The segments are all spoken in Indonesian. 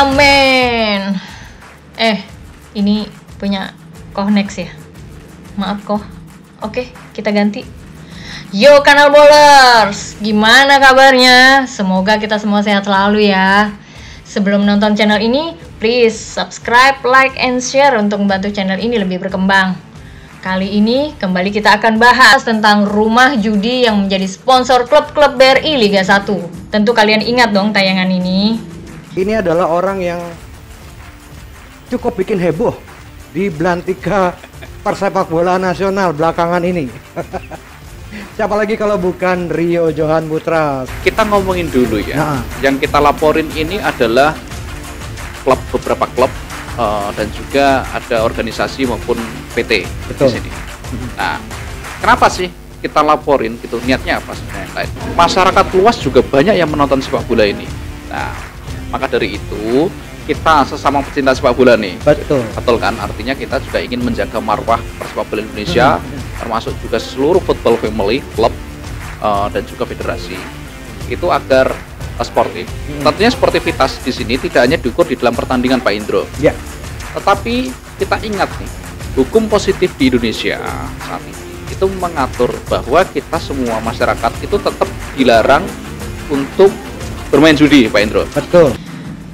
men. Ini punya Kohnex ya? Maaf Koh. Oke, kita ganti. Yo Kanal Bowlers, gimana kabarnya? Semoga kita semua sehat selalu ya. Sebelum nonton channel ini, please subscribe, like, and share untuk membantu channel ini lebih berkembang. Kali ini kembali kita akan bahas tentang rumah judi yang menjadi sponsor klub-klub BRI Liga 1. Tentu kalian ingat dong tayangan ini. Ini adalah orang yang cukup bikin heboh di belantika persepak bola nasional belakangan ini. Siapa lagi kalau bukan Rio Johan Putra. Kita ngomongin dulu ya. Nah. Yang kita laporin ini adalah beberapa klub dan juga ada organisasi maupun PT. Betul. Di sini. Nah, kenapa sih kita laporin gitu? Niatnya apa sebenarnya? Masyarakat luas juga banyak yang menonton sepak bola ini. Nah, maka dari itu kita sesama pecinta sepak bola nih. Betul kan? Artinya kita juga ingin menjaga marwah persepak bola Indonesia, termasuk juga seluruh football family, klub dan juga federasi. Itu agar sportif. Tentunya sportivitas di sini tidak hanya diukur di dalam pertandingan Pak Indro. Ya. Tetapi kita ingat nih, hukum positif di Indonesia saat ini itu mengatur bahwa kita semua masyarakat itu tetap dilarang untuk bermain judi, Pak Indro. Betul.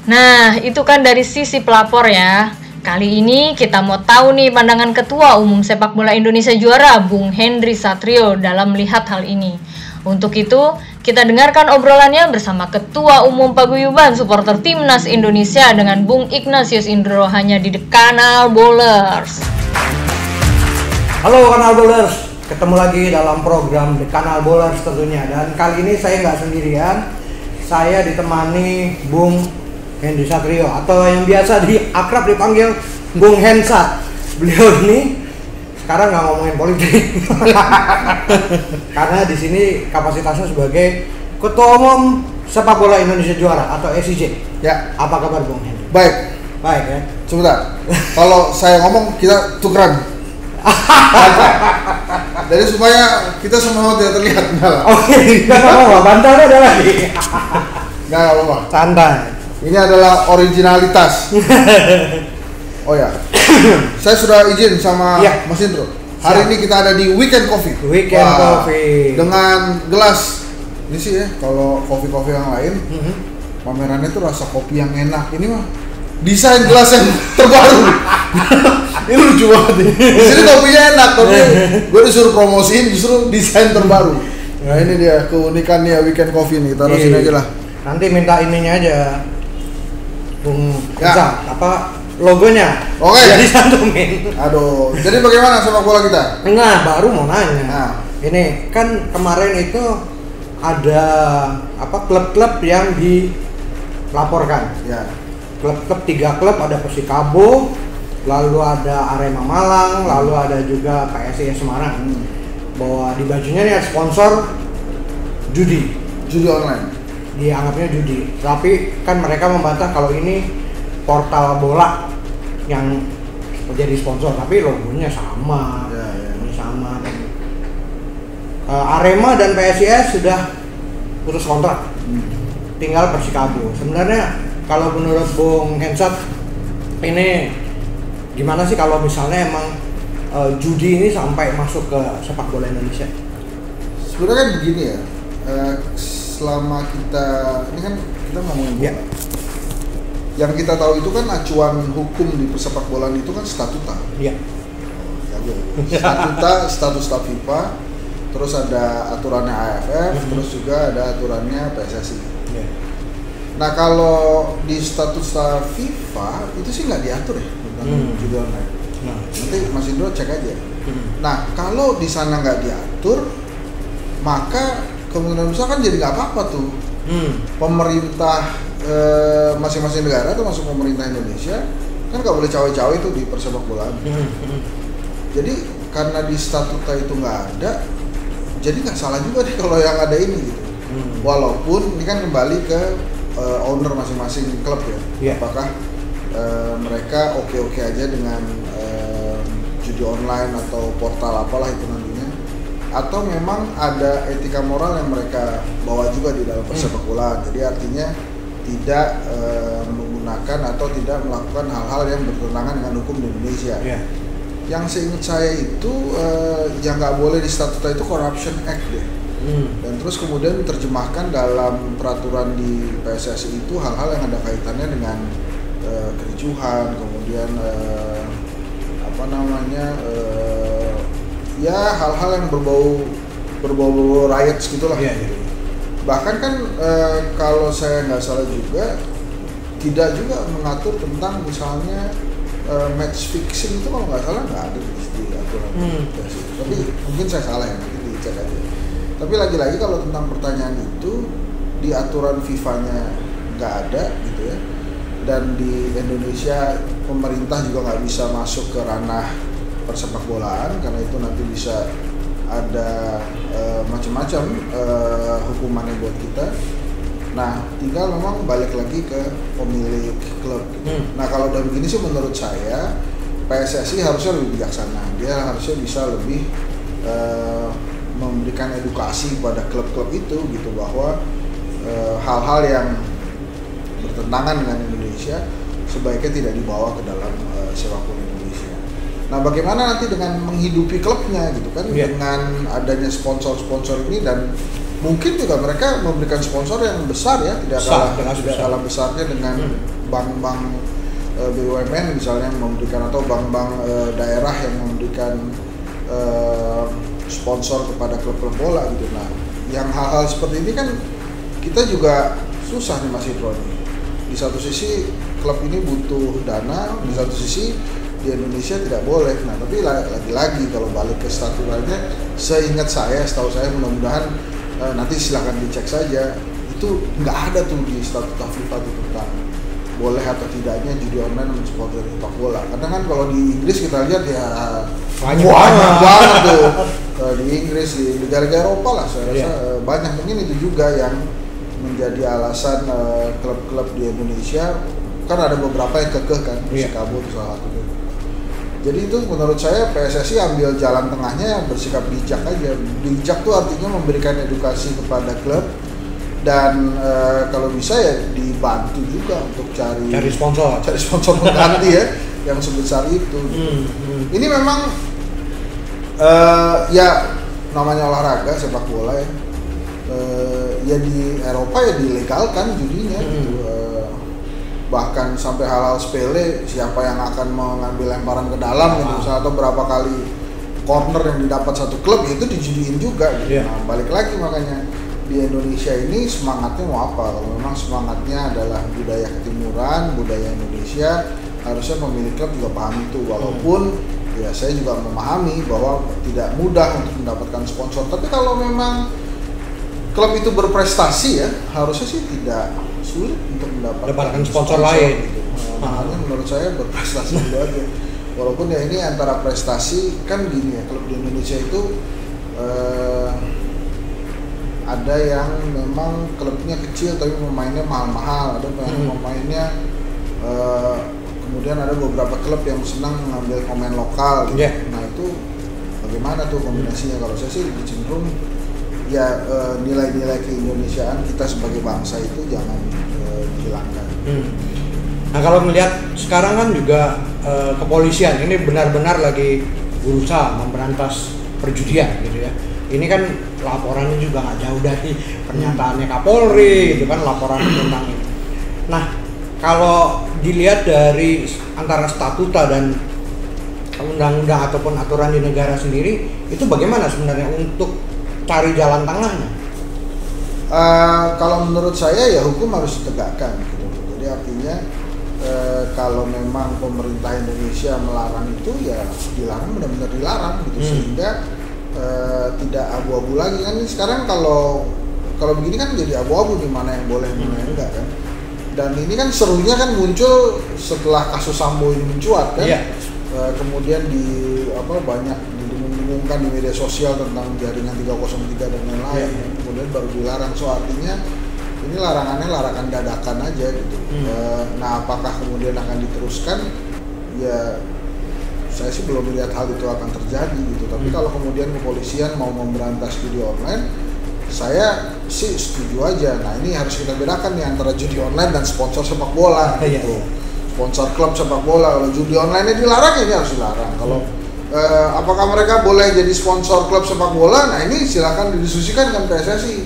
Nah, itu kan dari sisi pelapor ya. Kali ini kita mau tahu nih pandangan Ketua Umum Sepak Bola Indonesia Juara, Bung Hendry Satrio dalam melihat hal ini. Untuk itu, kita dengarkan obrolannya bersama Ketua Umum Paguyuban Supporter Timnas Indonesia dengan Bung Ignatius Indro hanya di The Kanal Bowlers. Halo Kanal Bowlers, ketemu lagi dalam program The Kanal Bowlers tentunya. Dan kali ini saya nggak sendirian, saya ditemani Bung Hendry Satrio atau yang biasa akrab dipanggil Bung Hensat. Beliau ini sekarang nggak ngomongin politik karena di sini kapasitasnya sebagai Ketua Umum Sepak Bola Indonesia Juara atau SIJ. Ya, apa kabar Bung Hendry? Baik Ya. sebentar. Kalau saya ngomong kita tukeran. Jadi supaya kita semua tidak terlihat. Oke, nggak apa-apa, bantalnya ada lagi. Nggak apa-apa. Santai. Ini adalah originalitas. Oh ya, saya sudah izin sama Mas Indro. Hari ini kita ada di Weekend Coffee. Coffee. Dengan gelas ini sih ya, kalau kopi-kopi yang lain, pamerannya tuh rasa kopi yang enak. Ini mah desain gelas yang terbaru. Ini lucu banget nih. Di sini kopinya enak, tapi gue disuruh promosiin justru desain terbaru. Nah ini dia keunikannya Weekend Coffee nih. Taruh sini aja lah. Nanti minta ininya aja, Bung Eza, apa logonya? Oke. Jadi santumin. Aduh. Jadi bagaimana sepak bola kita? Nah, baru mau nanya. Nah. Ini kan kemarin itu ada apa klub-klub yang dilaporkan. Ya. Klub-klub 3 klub, ada Persikabo, lalu ada Arema Malang, lalu ada juga PSIS Semarang. Bahwa di bajunya nih ada sponsor judi online. Dianggapnya judi, tapi kan mereka membantah kalau ini portal bola yang menjadi sponsor, tapi logonya sama. Ini sama. Arema dan PSIS sudah putus kontrak, tinggal Persikabo. Sebenarnya kalau menurut Bung Hensat ini gimana sih kalau misalnya emang judi ini sampai masuk ke sepak bola Indonesia? Sebenarnya kan begini ya, selama ini kan kita ngomongin bola. Yang kita tahu itu kan acuan hukum di persepak bolaan itu kan statuta. Iya. Statuta FIFA, terus ada aturannya AFF, terus juga ada aturannya PSSI. Iya. Nah kalau di statuta FIFA itu sih nggak diatur ya tentang judi online. Nanti Mas Indro cek aja. Nah kalau di sana nggak diatur, maka kemungkinan besar kan jadi nggak apa-apa tuh. Pemerintah masing-masing negara termasuk pemerintah Indonesia kan nggak boleh cawe-cawe itu di persepak bolaan. Jadi karena di statuta itu nggak ada, jadi nggak salah juga deh kalau yang ada ini gitu. Walaupun ini kan kembali ke owner masing-masing klub ya. Apakah mereka oke-oke aja dengan judi online atau portal apalah itu nantinya, atau memang ada etika moral yang mereka bawa juga di dalam persepak bola. Jadi artinya tidak menggunakan atau tidak melakukan hal-hal yang bertentangan dengan hukum di Indonesia. Iya. Yang seingat saya itu yang nggak boleh di statuta itu Corruption Act deh. Dan terus kemudian diterjemahkan dalam peraturan di PSSI itu hal-hal yang ada kaitannya dengan kericuhan, kemudian ya hal-hal yang berbau riots gitulah. Iya, iya. Bahkan kan kalau saya nggak salah juga tidak juga mengatur tentang misalnya match fixing itu kalau nggak salah nggak ada di aturan PSSI. Tapi mungkin saya salah ya, nanti dicek aja. Tapi lagi-lagi kalau tentang pertanyaan itu di aturan FIFA-nya nggak ada gitu ya, dan di Indonesia pemerintah juga nggak bisa masuk ke ranah persepakbolaan karena itu nanti bisa ada macam-macam hukumannya buat kita. Nah, tinggal memang balik lagi ke pemilik klub. Nah, kalau udah begini sih menurut saya PSSI harusnya lebih bijaksana. Dia harusnya bisa lebih memberikan edukasi kepada klub-klub itu gitu bahwa hal-hal yang bertentangan dengan Indonesia sebaiknya tidak dibawa ke dalam sepak bola Indonesia. Nah, bagaimana nanti dengan menghidupi klubnya gitu kan dengan adanya sponsor-sponsor ini, dan mungkin juga mereka memberikan sponsor yang besar ya, tidak kalah besarnya dengan bank-bank BUMN misalnya yang memberikan, atau bank-bank daerah yang memberikan sponsor kepada klub-klub bola gitu. Nah, yang hal-hal seperti ini kan kita juga susah nih Mas Idron. Di satu sisi klub ini butuh dana, di satu sisi di Indonesia tidak boleh. Nah, tapi lagi-lagi kalau balik ke statutannya, setahu saya mudah-mudahan nanti silakan dicek saja, itu nggak ada tuh di statuta FIFA itu tentang boleh atau tidaknya judi online mensupport sepak bola. Karena kan kalau di Inggris kita lihat ya banyak banget tuh di Inggris, di negara-negara Eropa lah saya rasa banyak. Mungkin itu juga yang menjadi alasan klub-klub di Indonesia, kan ada beberapa yang kekeh kan, Persikabo itu salah satunya. Jadi itu menurut saya PSSI ambil jalan tengahnya, bersikap bijak aja. Bijak tuh artinya memberikan edukasi kepada klub, dan kalau bisa ya dibantu juga untuk cari sponsor mengganti ya yang sebesar itu. Ini memang ya namanya olahraga sepak bola ya. Ya di Eropa ya dilegalkan judinya gitu. Bahkan sampai hal-hal sepele, siapa yang akan mengambil lemparan ke dalam gitu, atau berapa kali corner yang didapat satu klub itu dijudiin juga gitu. Nah, balik lagi makanya di Indonesia ini semangatnya mau apa? Kalau memang semangatnya adalah budaya ketimuran, budaya Indonesia, harusnya pemilik klub juga paham itu. Walaupun ya saya juga memahami bahwa tidak mudah untuk mendapatkan sponsor. Tapi kalau memang klub itu berprestasi ya, harusnya sih tidak sulit untuk mendapatkan sponsor lain gitu. Makanya menurut saya berprestasi dulu aja. Walaupun ya ini antara prestasi kan gini ya, klub di Indonesia itu ada yang memang klubnya kecil tapi pemainnya mahal-mahal, ada pemainnya kemudian ada beberapa klub yang senang mengambil pemain lokal gitu. Nah itu bagaimana tuh kombinasinya? Kalau saya sih lebih cenderung ya nilai-nilai keindonesiaan kita sebagai bangsa itu jangan dihilangkan. Nah kalau melihat sekarang kan juga kepolisian ini benar-benar lagi berusaha memberantas perjudian gitu ya. Ini kan laporannya juga nggak jauh dari pernyataannya Kapolri gitu kan, laporan tentang ini. Nah kalau dilihat dari antara statuta dan undang-undang ataupun aturan di negara sendiri, itu bagaimana sebenarnya untuk cari jalan tengahnya? Kalau menurut saya ya hukum harus ditegakkan gitu. Jadi artinya kalau memang pemerintah Indonesia melarang itu ya dilarang, benar-benar dilarang gitu, sehingga tidak abu-abu lagi kan. Sekarang kalau begini kan jadi abu-abu di mana yang boleh mana yang enggak kan. Dan ini kan serunya kan muncul setelah kasus Sambo ini mencuat kan. Kemudian banyak diumumkan di media sosial tentang jaringan 303 dan lain-lain. Kemudian baru dilarang. So artinya ini larangannya larangan dadakan aja gitu. Nah apakah kemudian akan diteruskan? Ya saya sih belum melihat hal itu akan terjadi gitu. Tapi kalau kemudian kepolisian mau memberantas judi online, saya sih setuju aja. Nah ini harus kita bedakan nih antara judi online dan sponsor sepak bola gitu. Sponsor klub sepak bola. Kalau judi online dilarang, ini harus dilarang. Kalau apakah mereka boleh jadi sponsor klub sepak bola? Nah ini silakan didiskusikan dengan PSSI.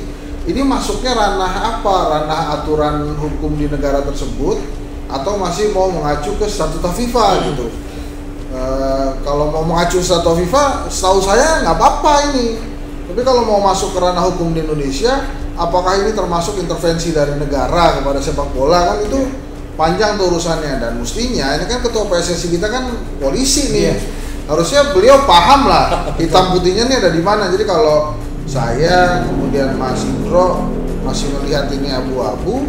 Ini masuknya ranah apa? Ranah aturan hukum di negara tersebut atau masih mau mengacu ke statuta FIFA gitu? Kalau mau mengacu statuta FIFA, setahu saya nggak apa-apa ini. Tapi kalau mau masuk ke ranah hukum di Indonesia, apakah ini termasuk intervensi dari negara kepada sepak bola? Kan itu panjang tuh urusannya, dan mestinya ini kan ketua PSSI kita kan polisi nih. Harusnya beliau paham lah hitam putihnya nih ada di mana. Jadi kalau saya kemudian Mas Indro masih melihat ini abu-abu,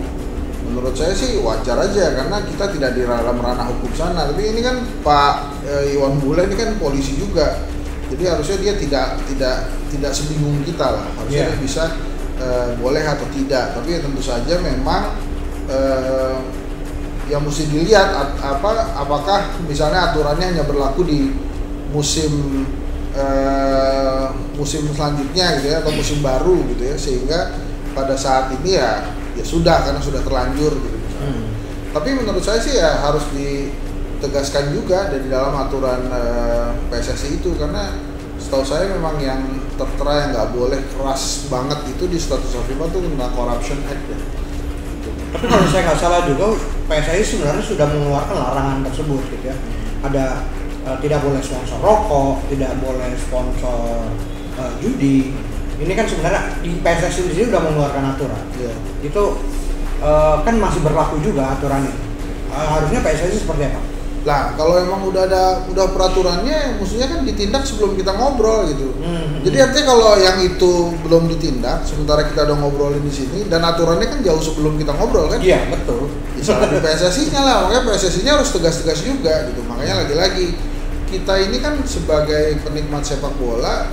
menurut saya sih wajar aja karena kita tidak di dalam ranah hukum sana. Tapi ini kan Pak Iwan Bule ini kan polisi juga, jadi harusnya dia tidak sebingung kita lah. Harusnya dia bisa boleh atau tidak. Tapi tentu saja memang yang mesti dilihat apakah misalnya aturannya hanya berlaku di musim selanjutnya gitu ya, atau musim baru gitu ya, sehingga pada saat ini ya sudah karena sudah terlanjur gitu. Tapi menurut saya sih ya harus ditegaskan juga dari dalam aturan PSSI itu, karena setahu saya memang yang tertera yang nggak boleh keras banget itu di status FIFA itu tentang Corruption Act ya. Tapi kalau saya nggak salah juga PSSI sebenarnya sudah mengeluarkan larangan tersebut gitu ya. Ada tidak boleh sponsor rokok, tidak boleh sponsor judi. Ini kan sebenarnya di PSSI di sini sudah mengeluarkan aturan. Itu kan masih berlaku juga aturannya. Harusnya PSSI seperti apa? Lah kalau emang udah peraturannya, mestinya kan ditindak sebelum kita ngobrol gitu. Jadi artinya kalau yang itu belum ditindak, sementara kita udah ngobrolin di sini dan aturannya kan jauh sebelum kita ngobrol kan? Iya betul. Salah di PSSI-nya lah, makanya PSSI-nya harus tegas-tegas juga gitu. Makanya lagi-lagi kita ini kan sebagai penikmat sepak bola,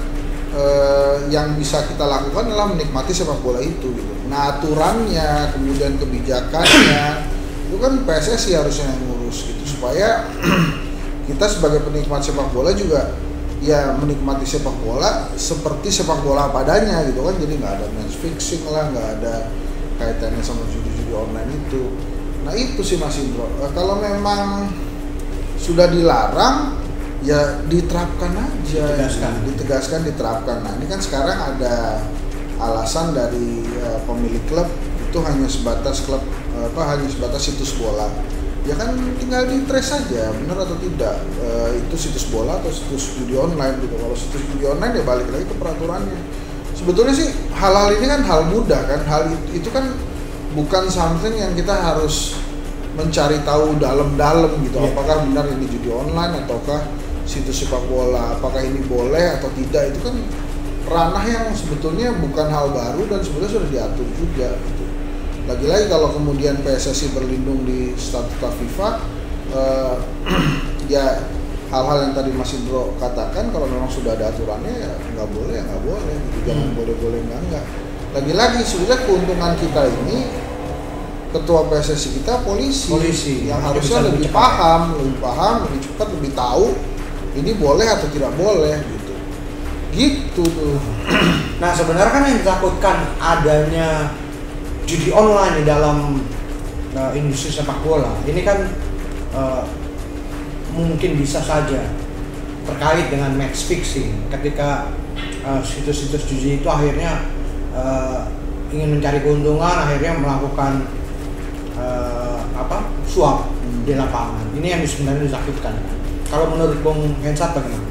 yang bisa kita lakukan adalah menikmati sepak bola itu gitu. Nah aturannya, kemudian kebijakannya itu kan PSSI harusnya yang ngurus gitu, supaya kita sebagai penikmat sepak bola juga ya menikmati sepak bola seperti sepak bola padanya gitu kan. Jadi nggak ada match fixing lah, nggak ada kaitannya sama judi-judi online itu. Nah itu sih Mas Indro, kalau memang sudah dilarang ya diterapkan aja, ditegaskan diterapkan. Nah ini kan sekarang ada alasan dari pemilik klub itu hanya sebatas situs bola. Ya kan tinggal di trace saja benar atau tidak itu situs bola atau situs judi online gitu. Kalau situs judi online ya balik lagi ke peraturannya. Sebetulnya sih hal-hal ini kan hal mudah kan, hal itu kan bukan something yang kita harus mencari tahu dalam-dalam gitu. Apakah benar ini judi online ataukah situs sepak bola, apakah ini boleh atau tidak, itu kan ranah yang sebetulnya bukan hal baru dan sebetulnya sudah diatur juga gitu. Lagi-lagi kalau kemudian PSSI berlindung di statuta FIFA, ya hal-hal yang tadi Mas Indro katakan, kalau memang sudah ada aturannya ya nggak boleh gitu. Jangan boleh enggak. Lagi-lagi sebenarnya keuntungan kita ini, ketua PSSI kita polisi yang harusnya lebih paham, lebih cepat, lebih tahu ini boleh atau tidak boleh gitu tuh. Nah sebenarnya kan yang ditakutkan adanya judi online di dalam industri sepak bola ini kan mungkin bisa saja terkait dengan match fixing, ketika situs-situs judi itu akhirnya ingin mencari keuntungan, akhirnya melakukan suap di lapangan. Ini yang sebenarnya ditakutkan. Kalau menurut Bung Hensat bagaimana?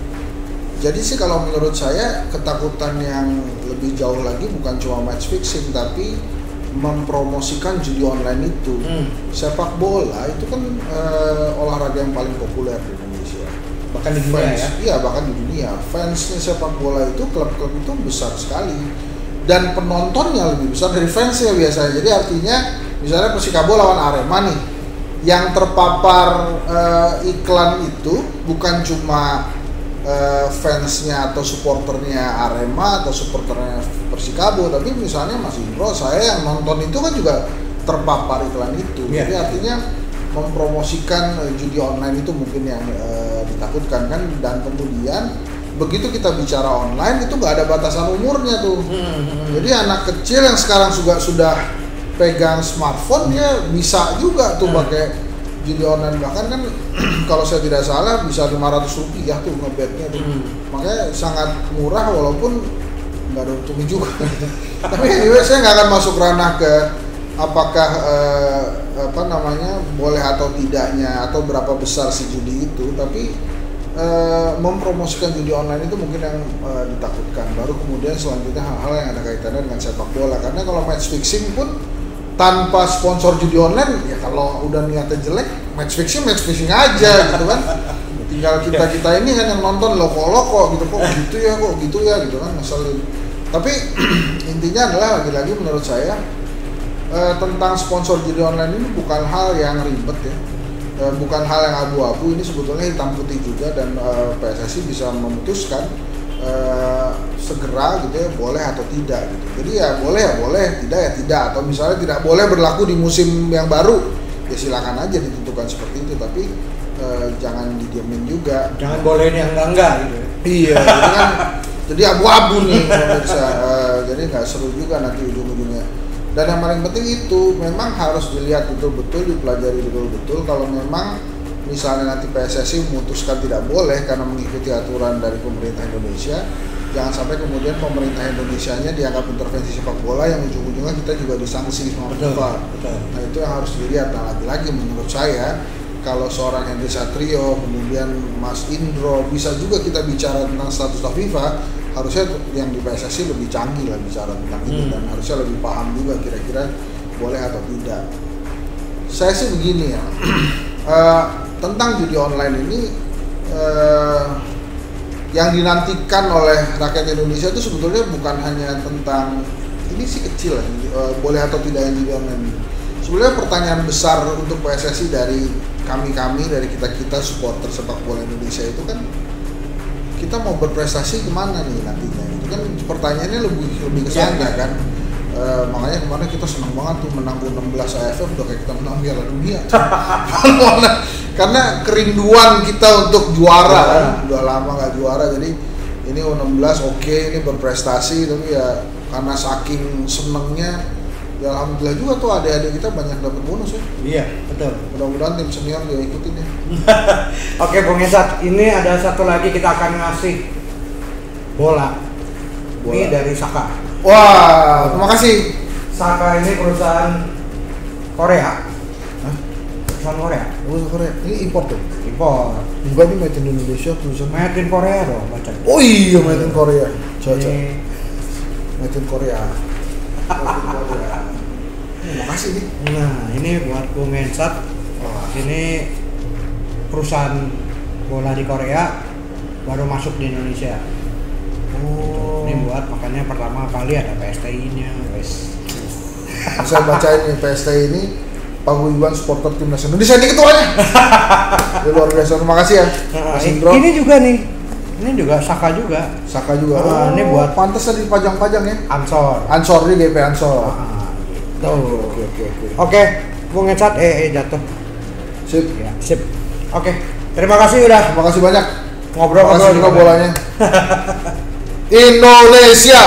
Jadi sih kalau menurut saya ketakutan yang lebih jauh lagi bukan cuma match fixing, tapi mempromosikan judi online itu. Sepak bola itu kan olahraga yang paling populer di Indonesia. Bahkan di dunia ya? Iya bahkan di dunia. Fansnya sepak bola itu, klub-klub itu besar sekali. Dan penontonnya lebih besar dari fansnya biasanya. Jadi artinya misalnya Persikabo lawan Arema nih, yang terpapar iklan itu bukan cuma fansnya atau supporternya Arema atau supporternya Persikabo, tapi misalnya Mas Indro, saya yang nonton itu kan juga terpapar iklan itu. Jadi artinya mempromosikan judi online itu mungkin yang ditakutkan kan, dan kemudian begitu kita bicara online itu nggak ada batasan umurnya tuh. Jadi anak kecil yang sekarang juga sudah pegang smartphone dia bisa juga tuh pakai judi online, bahkan kan kalau saya tidak salah bisa 500 rupiah tuh ngebetnya tuh. Makanya sangat murah walaupun nggak ada untungnya juga. Tapi anyway, saya nggak akan masuk ranah ke apakah boleh atau tidaknya atau berapa besar si judi itu, tapi mempromosikan judi online itu mungkin yang ditakutkan. Baru kemudian selanjutnya hal-hal yang ada kaitannya dengan sepak bola, karena kalau match fixing pun tanpa sponsor judi online ya kalau udah niatnya jelek match fixing aja gitu kan. Tinggal kita ini kan yang nonton loko gitu, kok gitu ya gitu kan, ngeselin. Tapi intinya adalah lagi-lagi menurut saya tentang sponsor judi online ini bukan hal yang ribet ya, bukan hal yang abu-abu, ini sebetulnya hitam putih juga, dan PSSI bisa memutuskan segera gitu ya, boleh atau tidak gitu. Jadi ya boleh, tidak ya tidak, atau misalnya tidak boleh berlaku di musim yang baru ya silakan aja ditentukan seperti itu, tapi jangan didiemin juga. Jangan boleh yang enggak gitu. Iya, jadi kan jadi abu-abu nih pemirsa. Jadi nggak seru juga nanti ujung-ujungnya. Dan yang paling penting itu memang harus dilihat betul-betul, dipelajari betul-betul. Kalau memang misalnya nanti PSSI memutuskan tidak boleh karena mengikuti aturan dari pemerintah Indonesia, jangan sampai kemudian pemerintah Indonesianya dianggap intervensi sepak bola yang ujung-ujungnya kita juga disanksi sama FIFA. Nah itu yang harus dilihat. Nah lagi-lagi menurut saya kalau seorang Hendy Satrio, kemudian Mas Indro, bisa juga kita bicara tentang status FIFA, harusnya yang di PSSI lebih canggih lah bicara tentang itu, dan harusnya lebih paham juga kira-kira boleh atau tidak. Saya sih begini ya, tentang judi online ini yang dinantikan oleh rakyat Indonesia itu sebetulnya bukan hanya tentang ini sih kecil lah, boleh atau tidak yang judi online. Sebenarnya pertanyaan besar untuk PSSI dari kami dari kita supporter sepak bola Indonesia itu kan, kita mau berprestasi kemana nih nantinya? Itu kan pertanyaannya lebih ke sana kan. Makanya kemarin kita senang banget tuh menang 16 AFF, udah kayak kita menang Piala Dunia. Karena kerinduan kita untuk juara kan, udah lama nggak juara, jadi ini U16 oke, ini berprestasi, tapi ya karena saking senengnya, ya alhamdulillah juga tuh adik-adik kita banyak dapat bonus ya. Iya, betul. Mudah-mudahan tim senior dia ikutin ya. Oke, Bung Esat, ini ada satu lagi kita akan ngasih bola. Ini dari Saka. Wah, terima kasih. Saka ini perusahaan Korea. Perusahaan Korea. Perusahaan Korea. Ini import tuh. Import. Enggak, ini made in Indonesia perusahaan. Made in Korea dong, baca. Oh iya, made in Korea. Cocok. Ini Made in Korea. Terima kasih nih. Nah, ini buat Bung Esat. Ini perusahaan bola di Korea baru masuk di Indonesia. Oh. Ini buat makanya pertama kali ada PSTI-nya, guys. Saya bacain nih PSTI ini Paguyuban Supporter Timnas Indonesia, ini ketuanya. Ya, luar biasa, terima kasih ya Mas Indro. Ini juga nih. Ini juga Saka juga. Saka juga. Ini buat pantas dipajang-pajang ya. Ansor Ini GP Ansor. Tuh. Oke. Oke, Bung Esat jatuh. Sip. Ya, sip. Oke. Terima kasih udah. Terima kasih banyak. Ngobrol-ngobrol juga bolanya. Indonesia.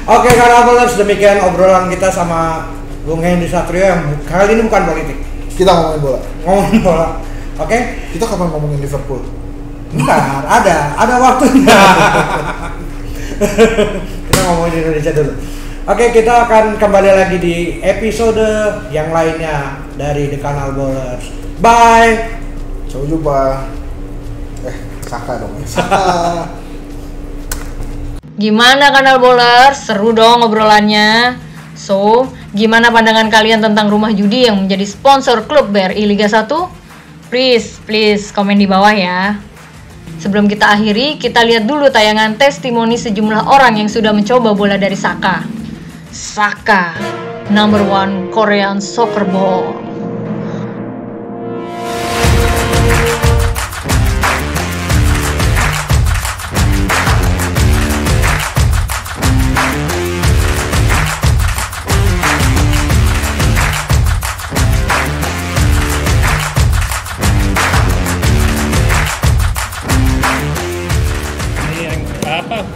Oke, Karabelers, demikian obrolan kita sama Bung Hendy Satrio yang kali ini bukan politik. Kita ngomongin bola. Oke. Kita kapan ngomongin Liverpool? Bentar, ada waktunya. Kita ngomongin Indonesia dulu. Oke, kita akan kembali lagi di episode yang lainnya dari The Kanal Bowlers. Bye. Sampai jumpa. Saka dong. Saka. Gimana Kanal Bowlers? Seru dong obrolannya. So, gimana pandangan kalian tentang rumah judi yang menjadi sponsor klub BRI Liga 1? Please komen di bawah ya. Sebelum kita akhiri, kita lihat dulu tayangan testimoni sejumlah orang yang sudah mencoba bola dari Saka. Saka, number 1 Korean soccer ball.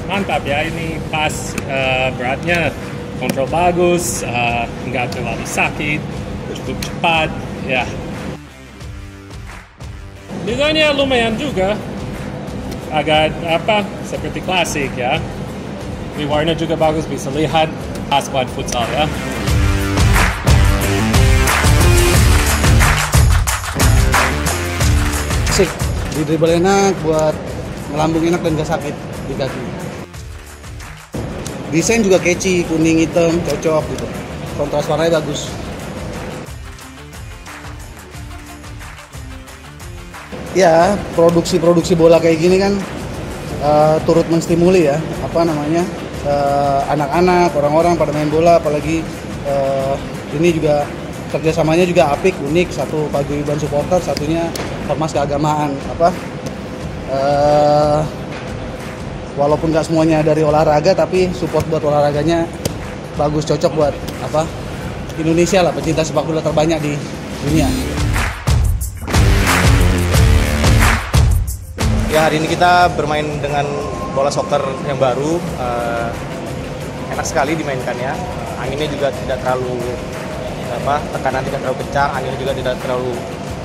mantap ya, ini pas beratnya, kontrol bagus, nggak terlalu sakit, cukup cepat ya. Desainnya lumayan juga, agak seperti klasik ya. Ini warna juga bagus, bisa lihat pas buat futsal ya. Asik, di dribble enak, buat melambung enak dan gak sakit di kaki. Desain juga catchy, kuning hitam, cocok gitu. Kontras warnanya bagus. Ya, produksi bola kayak gini kan turut menstimuli ya, anak-anak, orang-orang pada main bola, apalagi ini juga kerjasamanya juga apik, unik, satu paguyuban supporter, satunya ormas keagamaan, walaupun nggak semuanya dari olahraga, tapi support buat olahraganya bagus, cocok buat Indonesia lah, pecinta sepak bola terbanyak di dunia. Ya, hari ini kita bermain dengan bola soccer yang baru, enak sekali dimainkannya. Anginnya juga tidak terlalu tekanan tidak terlalu kencang, anginnya juga tidak terlalu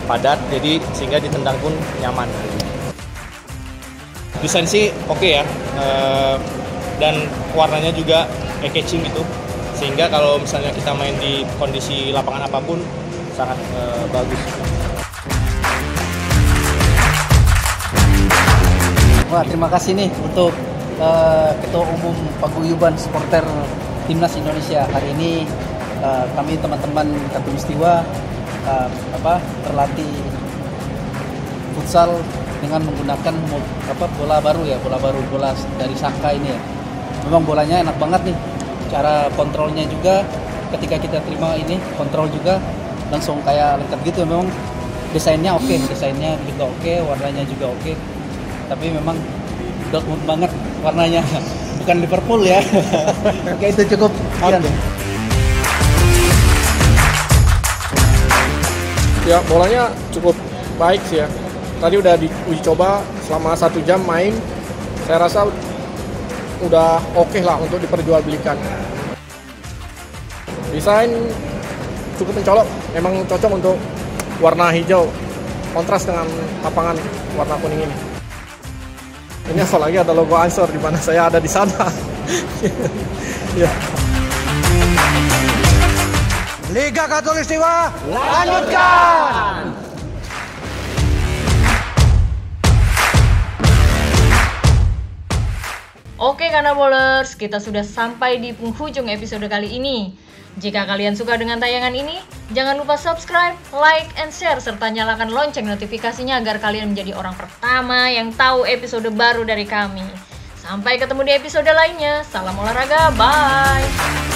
padat, jadi sehingga ditendang pun nyaman. Desain sih oke ya, dan warnanya juga eye-catching gitu, sehingga kalau misalnya kita main di kondisi lapangan apapun sangat bagus. Wah, terima kasih nih untuk Ketua Umum Paguyuban Supporter Timnas Indonesia. Hari ini kami teman-teman Katulistiwa berlatih futsal dengan menggunakan bola baru dari Saka ini ya. Memang bolanya enak banget nih. Cara kontrolnya juga ketika kita terima ini, kontrol juga langsung kayak lengkap gitu. Memang desainnya oke, desainnya juga oke, warnanya juga oke. Tapi memang Dortmund banget warnanya, bukan Liverpool ya. Oke, itu cukup. Ya, bolanya cukup baik sih ya. Tadi udah diuji coba selama 1 jam main. Saya rasa udah oke lah untuk diperjualbelikan. Desain cukup mencolok, emang cocok untuk warna hijau, kontras dengan lapangan warna kuning ini. Ini apalagi ada logo Ansor di mana saya ada di sana. Ya. Liga Katulistiwa, lanjutkan! Oke Kanalbolers, kita sudah sampai di penghujung episode kali ini. Jika kalian suka dengan tayangan ini, jangan lupa subscribe, like, and share, serta nyalakan lonceng notifikasinya agar kalian menjadi orang pertama yang tahu episode baru dari kami. Sampai ketemu di episode lainnya. Salam olahraga, bye!